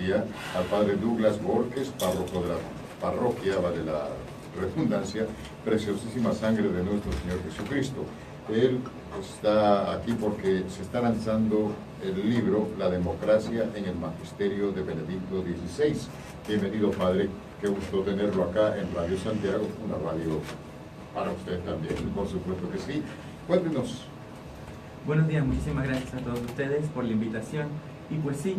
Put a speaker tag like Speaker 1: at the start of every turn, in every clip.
Speaker 1: día al padre Douglas Borges, párroco de la parroquia, vale la redundancia, Preciosísima Sangre de nuestro Señor Jesucristo. Él está aquí porque se está lanzando el libro La democracia en el magisterio de Benedicto XVI. Bienvenido, padre, qué gusto tenerlo acá en Radio Santiago, una radio para usted también, por supuesto que sí. Cuéntenos.
Speaker 2: Buenos días, muchísimas gracias a todos ustedes por la invitación. Y pues sí,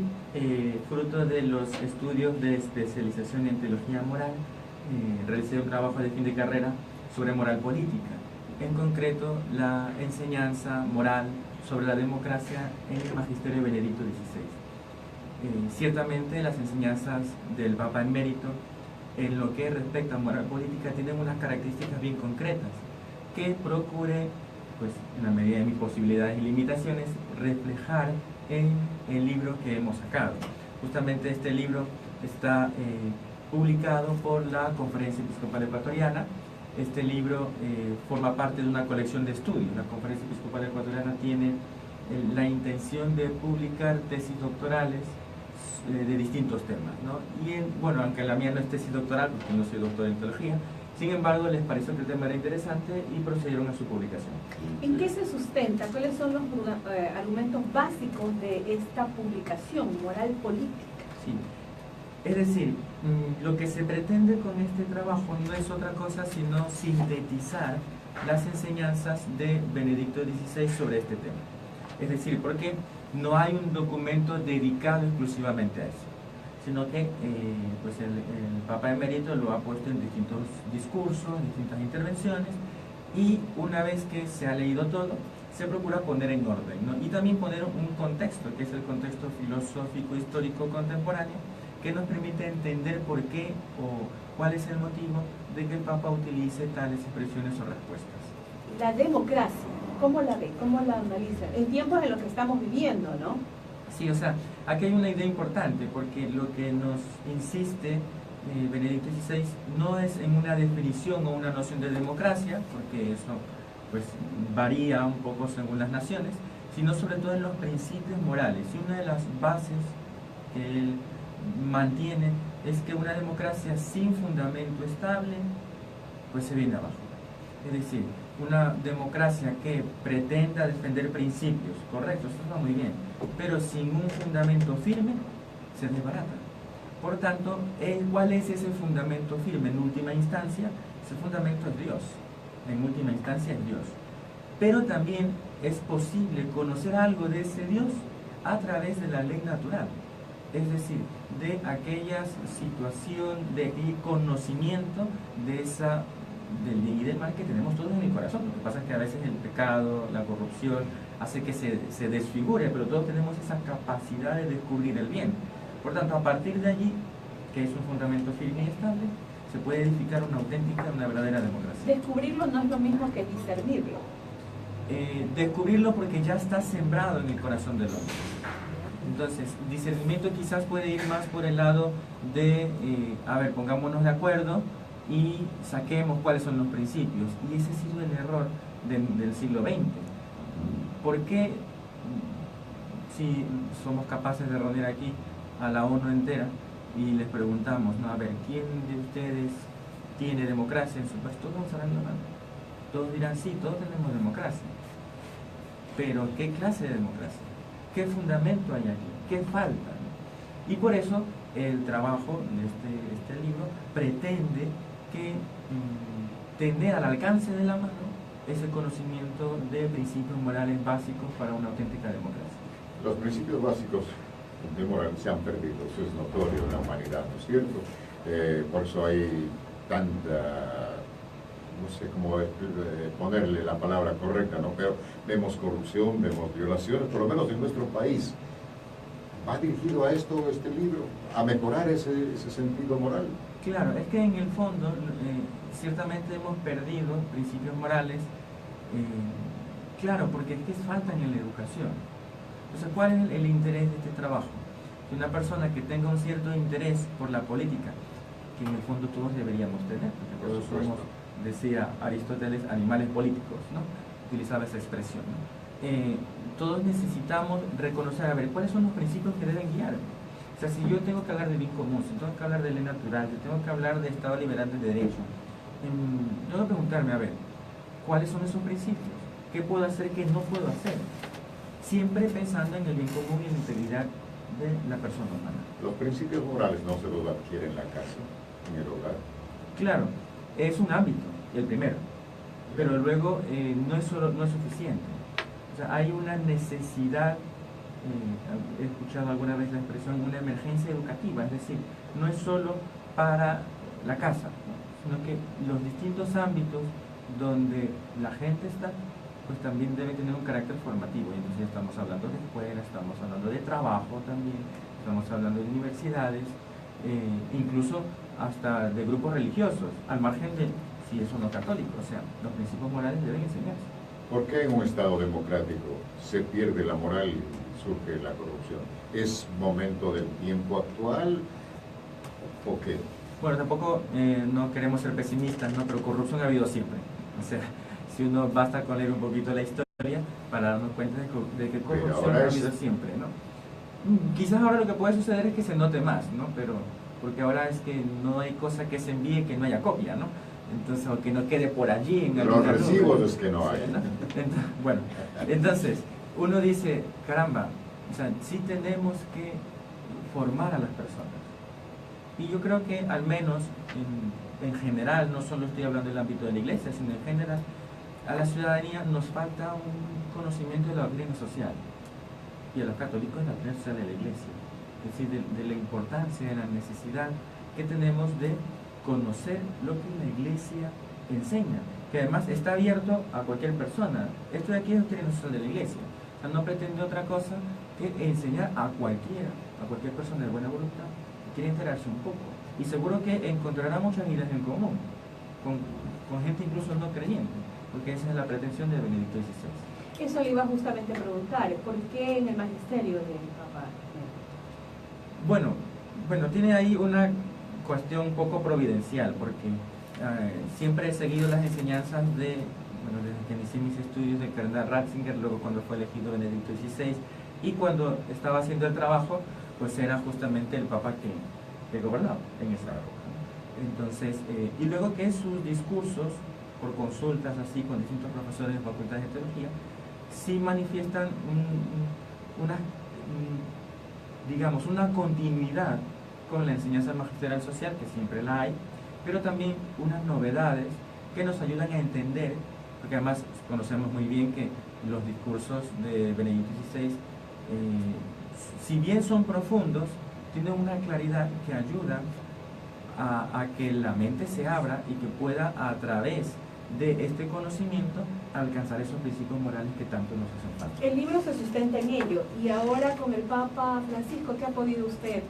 Speaker 2: fruto de los estudios de especialización en teología moral, realicé un trabajo de fin de carrera sobre moral política, en concreto la enseñanza moral sobre la democracia en el magisterio de Benedicto XVI. Ciertamente las enseñanzas del Papa Emérito en lo que respecta a moral política tienen unas características bien concretas que procure, pues en la medida de mis posibilidades y limitaciones, reflejar en el libro que hemos sacado. Justamente este libro está publicado por la Conferencia Episcopal Ecuatoriana. Este libro forma parte de una colección de estudios. La Conferencia Episcopal Ecuatoriana tiene la intención de publicar tesis doctorales de distintos temas, ¿no? Y bueno, aunque la mía no es tesis doctoral, porque no soy doctor en teología, sin embargo les pareció que el tema era interesante y procedieron a su publicación.
Speaker 3: ¿En qué se sustenta? ¿Cuáles son los argumentos básicos de esta publicación, moral política?
Speaker 2: Sí. Es decir, lo que se pretende con este trabajo no es otra cosa sino sintetizar las enseñanzas de Benedicto XVI sobre este tema. Es decir, porque no hay un documento dedicado exclusivamente a eso, sino que pues el Papa Emérito lo ha puesto en distintos discursos, distintas intervenciones, y una vez que se ha leído todo, se procura poner en orden, ¿no? Y también poner un contexto, que es el contexto filosófico, histórico, contemporáneo, que nos permite entender por qué o cuál es el motivo de que el Papa utilice tales expresiones o respuestas.
Speaker 3: La democracia, ¿cómo la ve? ¿Cómo la analiza? En tiempos en los que estamos viviendo, ¿no?
Speaker 2: Sí, o sea, aquí hay una idea importante, porque lo que nos insiste Benedicto XVI no es en una definición o una noción de democracia, porque eso pues varía un poco según las naciones, sino sobre todo en los principios morales. Y una de las bases que él mantiene es que una democracia sin fundamento estable pues se viene abajo. Es decir, una democracia que pretenda defender principios, correcto, esto está muy bien, pero sin un fundamento firme, se desbarata. Por tanto, ¿cuál es ese fundamento firme? En última instancia, ese fundamento es Dios. En última instancia es Dios. Pero también es posible conocer algo de ese Dios a través de la ley natural. Es decir, de aquella situación, de aquel conocimiento de del bien y del mal que tenemos todos en el corazón. Lo que pasa es que a veces el pecado, la corrupción, hace que se desfigure, pero todos tenemos esa capacidad de descubrir el bien. Por tanto, a partir de allí, que es un fundamento firme y estable, se puede edificar una auténtica, una verdadera democracia.
Speaker 3: Descubrirlo no es lo mismo que discernirlo.
Speaker 2: Descubrirlo porque ya está sembrado en el corazón del hombre. Entonces, discernimiento quizás puede ir más por el lado de, pongámonos de acuerdo y saquemos cuáles son los principios. Y ese ha sido el error del siglo XX. ¿Por qué, si somos capaces de reunir aquí a la ONU entera y les preguntamos, ¿no? A ver, ¿quién de ustedes tiene democracia en su país? Todos alzarán la mano. Todos dirán, sí, todos tenemos democracia. Pero, ¿qué clase de democracia? ¿Qué fundamento hay aquí? ¿Qué falta? Y por eso el trabajo de este libro pretende que tener al alcance de la mano ese conocimiento de principios morales básicos para una auténtica democracia.
Speaker 1: Los principios básicos de moral se han perdido, eso es notorio en la humanidad, ¿no es cierto? Por eso hay tanta, no sé cómo ponerle la palabra correcta, ¿no? Pero vemos corrupción, vemos violaciones, por lo menos en nuestro país. ¿Va dirigido a esto este libro? ¿A mejorar ese sentido moral?
Speaker 2: Claro, es que en el fondo ciertamente hemos perdido principios morales, claro, porque es que faltan en la educación. Entonces, ¿cuál es el interés de este trabajo? Que una persona que tenga un cierto interés por la política, que en el fondo todos deberíamos tener, porque todos somos, decía Aristóteles, animales políticos, ¿no? Utilizaba esa expresión, ¿no? Todos necesitamos reconocer, a ver, ¿cuáles son los principios que deben guiarme? O sea, si yo tengo que hablar de bien común, si tengo que hablar de ley natural, si tengo que hablar de Estado liberal de derecho, tengo que preguntarme, a ver, ¿cuáles son esos principios? ¿Qué puedo hacer, qué no puedo hacer? Siempre pensando en el bien común y en la integridad de la persona humana.
Speaker 1: Los principios morales no se los adquiere en la casa, en el hogar.
Speaker 2: Claro, es un ámbito, el primero, pero luego no es suficiente. O sea, hay una necesidad, he escuchado alguna vez la expresión, una emergencia educativa, es decir, no es solo para la casa, ¿no? Sino que los distintos ámbitos donde la gente está, pues también debe tener un carácter formativo. Y entonces estamos hablando de escuelas, estamos hablando de trabajo también, estamos hablando de universidades, incluso hasta de grupos religiosos, al margen de si es o no católico. O sea, los principios morales deben enseñarse.
Speaker 1: ¿Por qué en un Estado democrático se pierde la moral y surge la corrupción? ¿Es momento del tiempo actual o qué?
Speaker 2: Bueno, tampoco no queremos ser pesimistas, ¿no? Pero corrupción ha habido siempre. O sea, si uno basta con leer un poquito la historia para darnos cuenta de que corrupción ha habido siempre, ¿no? Quizás ahora lo que puede suceder es que se note más, ¿no? Pero porque ahora es que no hay cosa que se envíe que no haya copia, ¿no? Entonces, o que no quede por allí en
Speaker 1: los recibos es que no hay.
Speaker 2: ¿no? Bueno, entonces uno dice, caramba, o sea, sí tenemos que formar a las personas. Y yo creo que al menos en general, no solo estoy hablando del ámbito de la iglesia, sino en general, a la ciudadanía nos falta un conocimiento de la doctrina social. Y a los católicos la doctrina social de la iglesia. Es decir, de la importancia, de la necesidad que tenemos de conocer lo que la iglesia enseña, que además está abierto a cualquier persona. Esto de aquí es doctrina social de la iglesia. O sea, no pretende otra cosa que enseñar a cualquiera, a cualquier persona de buena voluntad que quiere enterarse un poco. Y seguro que encontrará muchas ideas en común, con gente incluso no creyente, porque esa es la pretensión de Benedicto XVI.
Speaker 3: Eso le iba justamente a preguntar, ¿por qué en el magisterio del Papa?
Speaker 2: Bueno, tiene ahí una cuestión un poco providencial, porque siempre he seguido las enseñanzas desde que inicié mis estudios de Cardenal Ratzinger, luego cuando fue elegido Benedicto XVI, y cuando estaba haciendo el trabajo, pues era justamente el Papa que gobernaba en esa época. Entonces, y luego que sus discursos, por consultas así con distintos profesores de facultades de teología, sí manifiestan una continuidad con la enseñanza magisterial social, que siempre la hay, pero también unas novedades que nos ayudan a entender, porque además conocemos muy bien que los discursos de Benedicto XVI, si bien son profundos, tienen una claridad que ayuda a que la mente se abra y que pueda, a través de este conocimiento, alcanzar esos principios morales que tanto nos hacen falta.
Speaker 3: El libro se sustenta en ello, y ahora con el Papa Francisco, ¿qué ha podido usted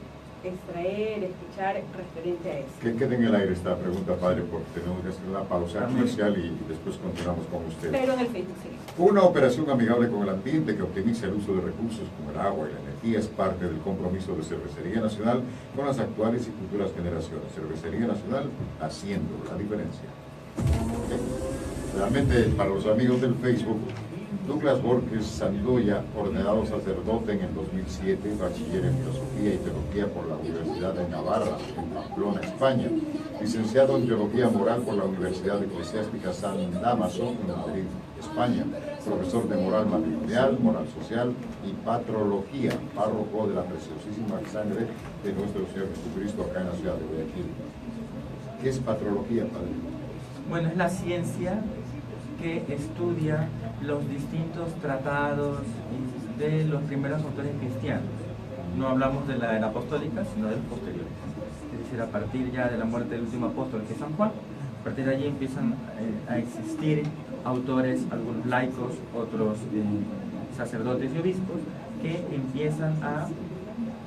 Speaker 3: extraer, escuchar referente a eso?
Speaker 1: Que quede en el aire esta pregunta, padre, porque tenemos que hacer una pausa comercial y después continuamos con usted.
Speaker 3: Pero en el Facebook, sí.
Speaker 1: Una operación amigable con el ambiente que optimiza el uso de recursos como el agua y la energía es parte del compromiso de Cervecería Nacional con las actuales y futuras generaciones. Cervecería Nacional haciendo la diferencia. Realmente, para los amigos del Facebook, Douglas Borges Sandoya, ordenado sacerdote en el 2007, bachiller en Filosofía y Teología por la Universidad de Navarra, en Pamplona, España, licenciado en Teología Moral por la Universidad Eclesiástica San Dámaso, en Madrid, España, profesor de Moral Matrimonial, Moral Social y Patrología, párroco de la Preciosísima Sangre de nuestro Señor Jesucristo acá en la ciudad de Guayaquil. ¿Qué es patrología, padre?
Speaker 2: Bueno, es la ciencia que estudia los distintos tratados de los primeros autores cristianos. No hablamos de la era apostólica, sino de los posteriores. Es decir, a partir ya de la muerte del último apóstol, que es San Juan, a partir de allí empiezan a existir autores, algunos laicos, otros sacerdotes y obispos, que empiezan a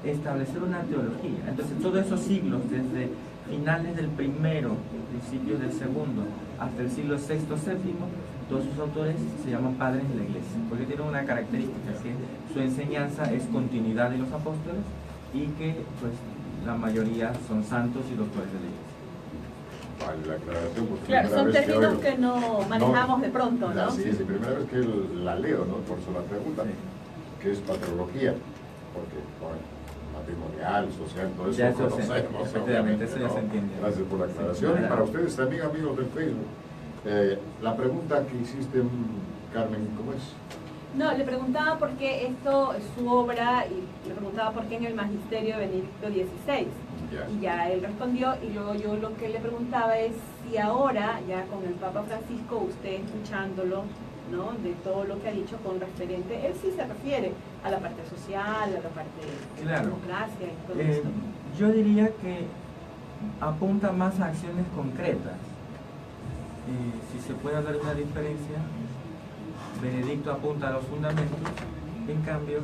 Speaker 2: establecer una teología. Entonces, todos esos siglos, desde finales del primero, principios del segundo, hasta el siglo VI, VII, todos sus autores se llaman padres de la iglesia, porque tienen una característica, que su enseñanza es continuidad de los apóstoles y que pues la mayoría son santos y doctores de la iglesia.
Speaker 1: Vale, la aclaración, porque
Speaker 3: claro, son términos que no manejamos de pronto, ¿no?
Speaker 1: Sí, es la primera vez que la leo, ¿no? Por eso la pregunta, ¿qué es patrología? Porque, bueno, patrimonial, social, todo eso
Speaker 2: Ya
Speaker 1: lo
Speaker 2: eso
Speaker 1: conocemos,
Speaker 2: efectivamente,
Speaker 1: obviamente,
Speaker 2: eso ya
Speaker 1: ¿no?
Speaker 2: se entiende.
Speaker 1: Gracias por la aclaración.
Speaker 2: Sí,
Speaker 1: Y para ustedes también, amigos del Facebook, la pregunta que hiciste, Carmen, ¿cómo es?
Speaker 3: No, le preguntaba por qué esto es su obra y le preguntaba por qué en el magisterio de Benedicto XVI.
Speaker 1: Ya.
Speaker 3: Y ya él respondió, y luego yo lo que le preguntaba es si ahora, ya con el Papa Francisco, usted escuchándolo, ¿no?, de todo lo que ha dicho con referente, él sí se refiere a la parte social, a la parte de la democracia y todo esto.
Speaker 2: Yo diría que apunta más a acciones concretas. Si se puede hablar de una diferencia, Benedicto apunta a los fundamentos, en cambio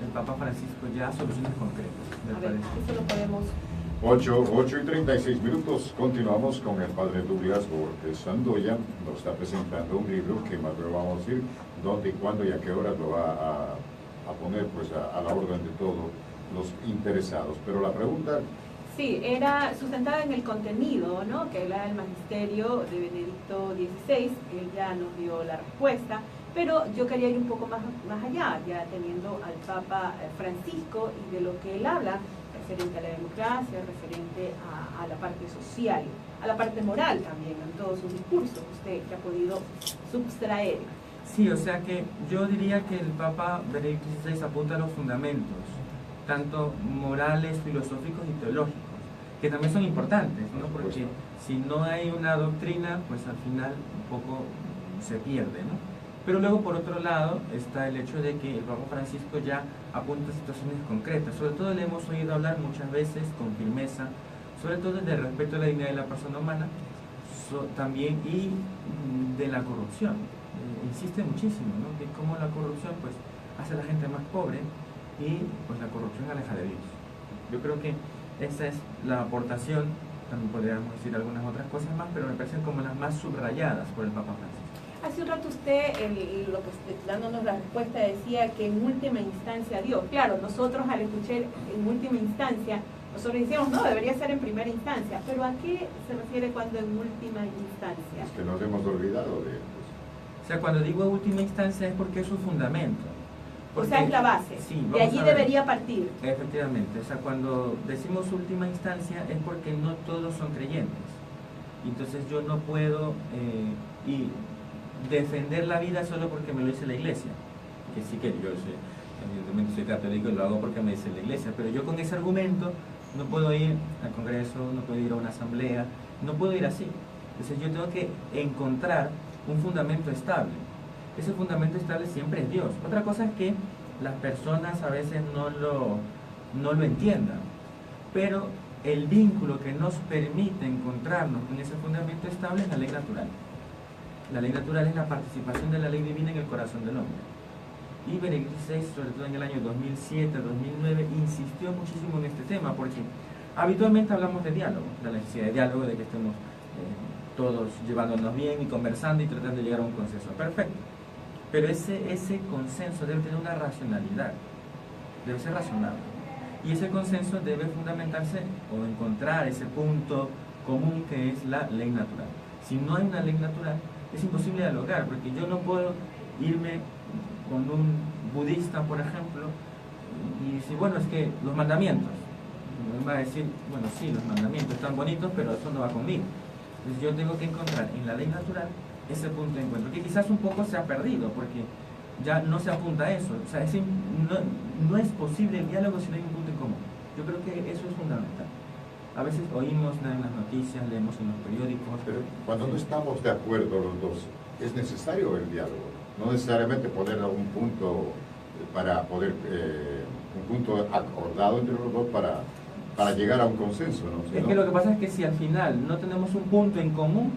Speaker 2: el Papa Francisco ya a soluciones concretas, me
Speaker 3: A ver,
Speaker 2: parece.
Speaker 3: eso lo podemos...
Speaker 1: 8:36, continuamos con el padre Douglas Borges Sandoya. Nos está presentando un libro que más luego vamos a decir dónde, cuándo y a qué hora lo va a poner pues a la orden de todos los interesados. Pero la pregunta...
Speaker 3: Sí, era sustentada en el contenido, ¿no?, que era el magisterio de Benedicto XVI, él ya nos dio la respuesta, pero yo quería ir un poco más allá, ya teniendo al Papa Francisco y de lo que él habla, referente a la democracia, referente a la parte social, a la parte moral también, en todos sus discursos, usted que ha podido subtraer.
Speaker 2: Sí, o sea que yo diría que el Papa Benedicto XVI apunta a los fundamentos, tanto morales, filosóficos y teológicos, que también son importantes, ¿no? Porque si no hay una doctrina, pues al final un poco se pierde, ¿no? Pero luego, por otro lado, está el hecho de que el Papa Francisco ya apunta a situaciones concretas. Sobre todo le hemos oído hablar muchas veces con firmeza, sobre todo del respeto a la dignidad de la persona humana, también y de la corrupción. Insiste muchísimo, ¿no?, que cómo la corrupción pues hace a la gente más pobre y pues la corrupción aleja de Dios. Yo creo que esa es la aportación, también podríamos decir algunas otras cosas más, pero me parecen como las más subrayadas por el Papa Francisco.
Speaker 3: Hace un rato usted, dándonos la respuesta, decía que en última instancia Dios. Claro, nosotros al escuchar en última instancia, nosotros decíamos, no, debería ser en primera instancia. Pero ¿a qué se refiere cuando en última instancia?
Speaker 1: Es que nos hemos olvidado de él.
Speaker 2: O sea, cuando digo última instancia es porque es un fundamento.
Speaker 3: O sea, es la base.
Speaker 2: Sí,
Speaker 3: de allí debería partir.
Speaker 2: Efectivamente, o sea, cuando decimos última instancia es porque no todos son creyentes. Entonces yo no puedo defender la vida solo porque me lo dice la iglesia. Que sí que yo evidentemente soy católico y lo hago porque me dice la iglesia, pero yo con ese argumento no puedo ir al Congreso, no puedo ir a una asamblea, no puedo ir así. Entonces yo tengo que encontrar un fundamento estable. Ese fundamento estable siempre es Dios. Otra cosa es que las personas a veces no lo entiendan, pero el vínculo que nos permite encontrarnos en ese fundamento estable es la ley natural. La ley natural es la participación de la ley divina en el corazón del hombre. Y Benedicto XVI, sobre todo en el año 2007-2009, insistió muchísimo en este tema, porque habitualmente hablamos de diálogo, de la necesidad de diálogo, de que estemos todos llevándonos bien y conversando y tratando de llegar a un consenso. Perfecto. Pero ese consenso debe tener una racionalidad, debe ser razonable. Y ese consenso debe fundamentarse o encontrar ese punto común que es la ley natural. Si no hay una ley natural, es imposible dialogar, porque yo no puedo irme con un budista, por ejemplo, y decir, bueno, es que los mandamientos. Me va a decir, bueno, sí, los mandamientos están bonitos, pero eso no va conmigo. Entonces yo tengo que encontrar en la ley natural ese punto de encuentro, que quizás un poco se ha perdido, porque ya no se apunta a eso. O sea, no es posible el diálogo si no hay un punto en común. Yo creo que eso es fundamental. A veces oímos en las noticias, leemos en los periódicos.
Speaker 1: Pero cuando no estamos de acuerdo los dos, es necesario el diálogo. No necesariamente poner un punto para poder, un punto acordado entre los dos para llegar a un consenso, ¿no?
Speaker 2: Es que lo que pasa es que si al final no tenemos un punto en común,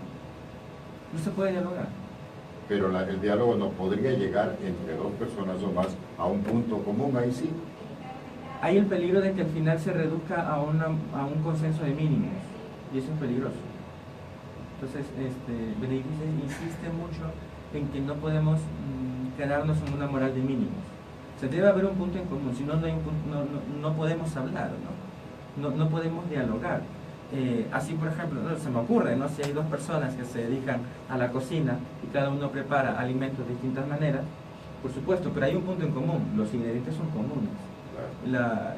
Speaker 2: no se puede dialogar.
Speaker 1: Pero el diálogo no podría llegar entre dos personas o más a un punto común, ahí sí.
Speaker 2: Hay el peligro de que al final se reduzca a un consenso de mínimos, y eso es peligroso. Entonces, Benedicto insiste mucho en que no podemos quedarnos en una moral de mínimos. O sea, debe haber un punto en común, si no, no podemos hablar, no podemos dialogar. Así, por ejemplo, se me ocurre, ¿no?, si hay dos personas que se dedican a la cocina y cada uno prepara alimentos de distintas maneras, por supuesto, pero hay un punto en común, los ingredientes son comunes.
Speaker 1: La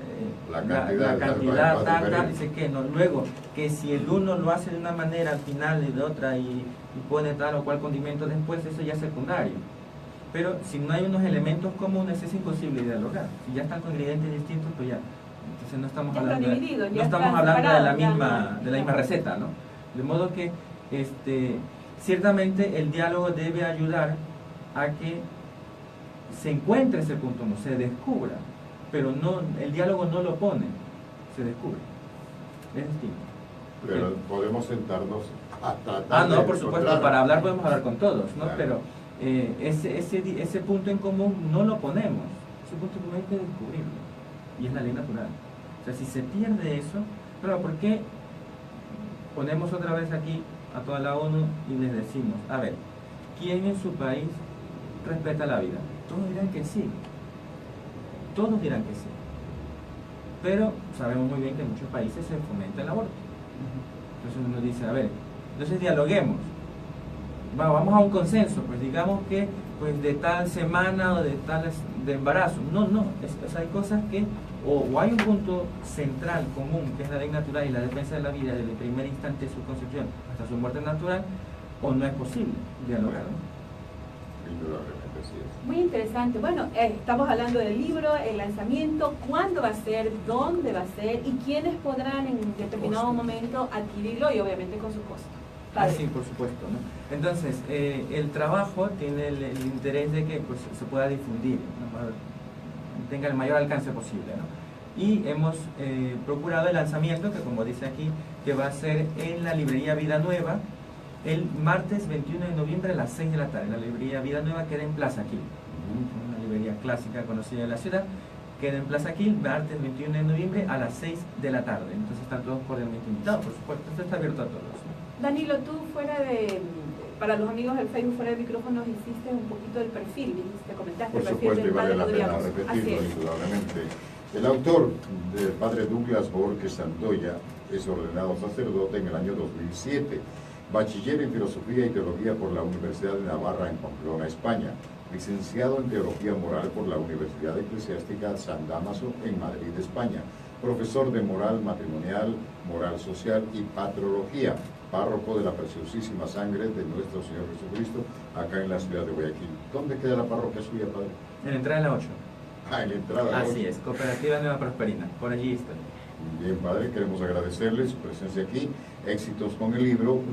Speaker 1: cantidad
Speaker 2: tal, dice que no. Luego, que si el uno lo hace de una manera al final y de otra y pone tal o cual condimento después, eso ya es secundario. Pero si no hay unos elementos comunes, es imposible dialogar. Si ya están con ingredientes distintos, pues ya. Entonces no estamos hablando de la misma receta, ¿no? De modo que ciertamente el diálogo debe ayudar a que se encuentre ese punto, no se descubra, pero no, el diálogo no lo pone, se descubre. Es distinto.
Speaker 1: Pero podemos sentarnos a tratar
Speaker 2: no, por supuesto, para hablar podemos hablar con todos, ¿no? Claro. Pero ese punto en común no lo ponemos, ese punto en común hay que descubrirlo, y es la ley natural. O sea, si se pierde eso, pero ¿por qué ponemos otra vez aquí a toda la ONU y les decimos, a ver, ¿quién en su país respeta la vida? Todos dirán que sí, todos dirán que sí, pero sabemos muy bien que en muchos países se fomenta el aborto. Entonces uno dice, a ver, entonces dialoguemos, vamos a un consenso, pues digamos que pues de tal semana o de tal de embarazo. No, hay cosas que o hay un punto central común, que es la ley natural y la defensa de la vida desde el primer instante de su concepción hasta su muerte natural, o no es posible dialogar, ¿no?
Speaker 1: Indudablemente sí es.
Speaker 3: Muy interesante. Bueno, estamos hablando del libro, el lanzamiento, cuándo va a ser, dónde va a ser y quiénes podrán en determinado momento adquirirlo y obviamente con su costo.
Speaker 2: Sí, por supuesto, ¿no? Entonces, el trabajo tiene el interés de que pues, se pueda difundir, ¿no? Tenga el mayor alcance posible, ¿no? Y hemos procurado el lanzamiento, que como dice aquí, que va a ser en la librería Vida Nueva, el martes 21 de noviembre a las 6 de la tarde. La librería Vida Nueva queda en Plaza Quil, una librería clásica conocida de la ciudad, queda en Plaza Quil, martes 21 de noviembre a las 6 de la tarde. Entonces están todos cordialmente invitados, por supuesto, esto está abierto a todos, ¿no?
Speaker 3: Danilo, tú para los amigos del Facebook fuera de micrófonos hiciste un poquito del perfil, te comentaste
Speaker 1: por
Speaker 3: el perfil
Speaker 1: supuesto,
Speaker 3: del
Speaker 1: y vale la pena
Speaker 3: Rodríguez.
Speaker 1: repetirlo, indudablemente. El autor del padre Douglas Borges Santoya es ordenado sacerdote en el año 2007, bachiller en Filosofía y Teología por la Universidad de Navarra en Pamplona, España, licenciado en Teología Moral por la Universidad Eclesiástica San Dámaso en Madrid, España, profesor de Moral Matrimonial, Moral Social y Patrología, párroco de la Preciosísima Sangre de nuestro Señor Jesucristo, acá en la ciudad de Guayaquil. ¿Dónde queda la parroquia suya, padre?
Speaker 2: En la entrada de la 8.
Speaker 1: En la entrada de la 8.
Speaker 2: Así es, Cooperativa Nueva Prosperina, por allí estoy.
Speaker 1: Bien, padre, queremos agradecerle su presencia aquí, éxitos con el libro.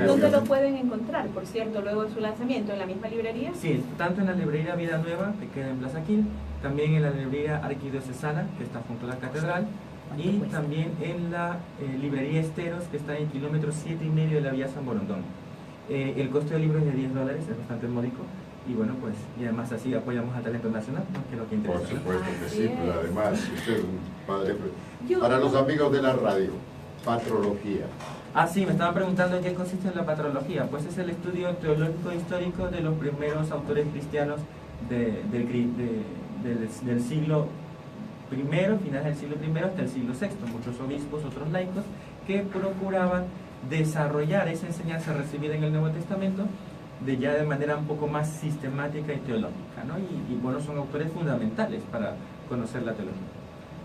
Speaker 3: ¿Dónde lo pueden encontrar, por cierto, luego de su lanzamiento? ¿En la misma librería?
Speaker 2: Sí, tanto en la librería Vida Nueva, que queda en Plaza Quil, también en la librería Arquidiocesana, que está junto a la catedral, y también en la librería Esteros, que está en kilómetro 7,5 de la vía San Borondón. El costo del libro es de $10, es bastante módico, y bueno, pues, y además así apoyamos al talento nacional, ¿no? Que es lo que interesa.
Speaker 1: Por supuesto que sí, pero además usted es un padre. Para los amigos de la radio, patrología.
Speaker 2: Sí, me estaban preguntando en qué consiste la patrología. Pues es el estudio teológico histórico de los primeros autores cristianos del siglo I, final del siglo I hasta el siglo VI, muchos obispos, otros laicos, que procuraban desarrollar esa enseñanza recibida en el Nuevo Testamento de manera un poco más sistemática y teológica, ¿no? Y bueno, son autores fundamentales para conocer la teología.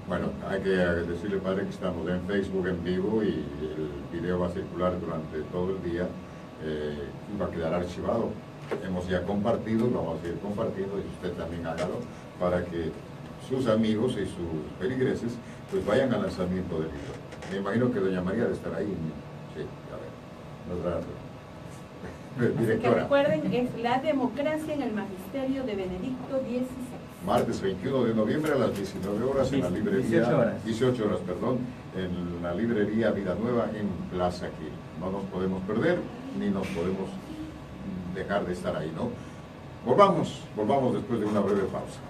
Speaker 1: Bueno, hay que decirle, padre, que estamos en Facebook en vivo y el video va a circular durante todo el día y va a quedar archivado. Hemos ya compartido, lo vamos a seguir compartiendo y usted también hágalo para que sus amigos y sus feligreses pues vayan al lanzamiento del libro. Me imagino que doña María debe estar ahí. Sí, a ver, nuestra directora.
Speaker 3: Que recuerden, es La democracia en el magisterio de Benedicto XVI.
Speaker 1: Martes 21 de noviembre a las 19 horas en la librería, 18 horas, perdón, en la librería Vida Nueva en Plaza Quil. No nos podemos perder ni nos podemos dejar de estar ahí, ¿no? Volvamos después de una breve pausa.